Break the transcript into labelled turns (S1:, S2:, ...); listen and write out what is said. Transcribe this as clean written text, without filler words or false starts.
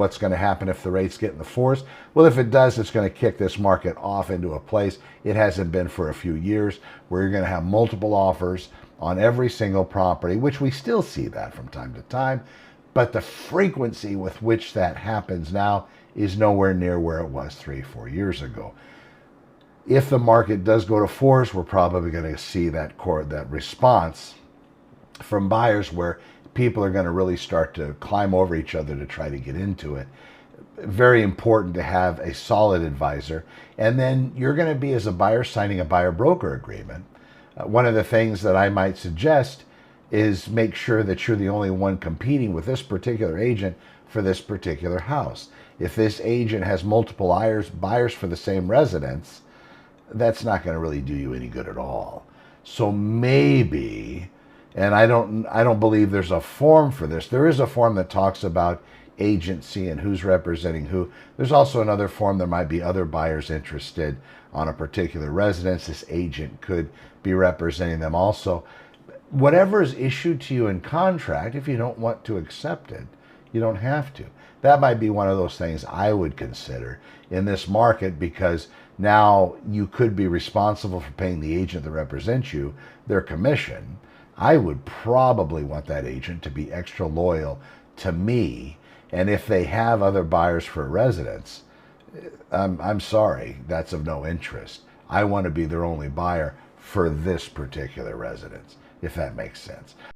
S1: What's going to happen if the rates get in the fours? Well, if it does, it's going to kick this market off into a place it hasn't been for a few years, where you're going to have multiple offers on every single property, which we still see that from time to time. But the frequency with which that happens now is nowhere near where it was 3-4 years ago. If the market does go to fours, we're probably going to see that response from buyers, where people are going to really start to climb over each other to try to get into it. Very important to have a solid advisor. And then you're going to be, as a buyer, signing a buyer-broker agreement. One of the things that I might suggest is make sure that you're the only one competing with this particular agent for this particular house. If this agent has multiple buyers for the same residence, that's not going to really do you any good at all. So maybe, and I don't believe there's a form for this. There is a form that talks about agency and who's representing who. There's also another form. There might be other buyers interested on a particular residence. This agent could be representing them also. Whatever is issued to you in contract, if you don't want to accept it, you don't have to. That might be one of those things I would consider in this market, because now you could be responsible for paying the agent that represents you their commission. I would probably want that agent to be extra loyal to me. And if they have other buyers for a residence, I'm sorry, that's of no interest. I want to be their only buyer for this particular residence, if that makes sense.